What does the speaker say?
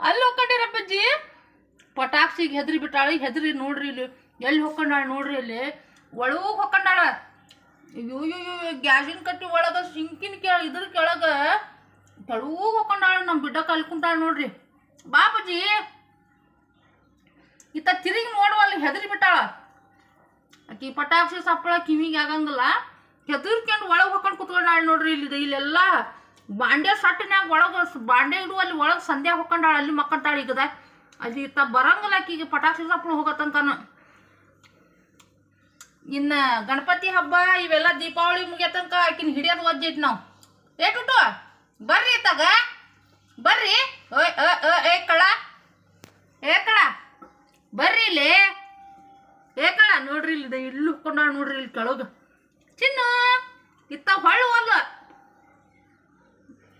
ಅಲ್ಲಿ ಹೋಗ್ಕೊಂಡಿರಪ್ಪಜ್ಜಿ ಪಟಾಕ್ಸಿಗೆ ಹೆದ್ರಿ ಬಿಟ್ಟಾಳ. ಹೆದ್ರಿ ನೋಡ್ರಿ ಇಲ್ಲಿ ಎಲ್ಲಿ ಹೋಗ್ಕೊಂಡಾಳ ನೋಡ್ರಿ ಅಲ್ಲಿ ಒಳಗೆ ಹೋಗ್ಕೊಂಡಾಳ. ಅಯ್ಯೋ ಗ್ಯಾಸಿನ ಕಟ್ಟಿ ಒಳಗೆ ಸಿಂಕಿನ ಇದ್ರ ಕೆಳಗೆ ತೆಳಗೆ ಹೋಗ್ಕೊಂಡಾಳ. ನಮ್ಮ ಬಿಡ್ಡ ಕಲ್ಕೊಂಡಾಳ ನೋಡ್ರಿ. ಬಾಪಜ್ಜಿ ಇತ್ತ ತಿರುಗಿ ನೋಡುವಲ್ಲಿ ಹೆದರಿ ಬಿಟ್ಟಾಳ. ಆಕಿ ಪಟಾಕ್ಷಿ ಸಪ್ಪಳ ಕಿವಿಗೆ ಆಗಂಗಿಲ್ಲ. ಹೆದರ್ಕೊಂಡು ಒಳಗೆ ಹೋಗ್ಕೊಂಡು ಕುತ್ಕೊಂಡಾಳ ನೋಡ್ರಿ. ಇಲ್ಲೆಲ್ಲ ಬಾಂಡೆ ಸಟ್ಟಿನ್ಯಾಗ ಒಳಗೆ ಬಾಂಡೆ ಇಡುವಲ್ಲಿ ಒಳಗೆ ಸಂಧ್ಯಾ ಹೋಗ್ಕೊಂಡಾಳ. ಅಲ್ಲಿ ಮಕ್ಕಂತಾಳ. ಈಗದ ಅಲ್ಲಿ ಇತ್ತ ಬರಂಗಿಲ್ಲ ಆಕಿಗೆ ಪಟಾಕ್ಷಿ ಸಪ್ಪಳು ಹೋಗತ್ತಂಕನ. ಇನ್ನು ಗಣಪತಿ ಹಬ್ಬ ಇವೆಲ್ಲ ದೀಪಾವಳಿ ಮುಗಿಯತಂಕ ಆಕಿನ ಹಿಡಿಯೋದು ಒಜ್ಜೈತಿ ನಾವು. ಏಟುಟು ಬರ್ರಿ ತಗ ಬರ್ರಿ. ಏ ಕಳ ಬರ್ರಿ ಇಲ್ಲಿ. ಏ ಕಳ ನೋಡ್ರಿ ಇಲ್ಲಿ ಇಲ್ಲಿ ಹುಕ್ಕೊಂಡಾಳ ನೋಡ್ರಿ ಇಲ್ಲಿ ಕೆಳಗೆ. ಚಿನ್ನು ಇತ್ತ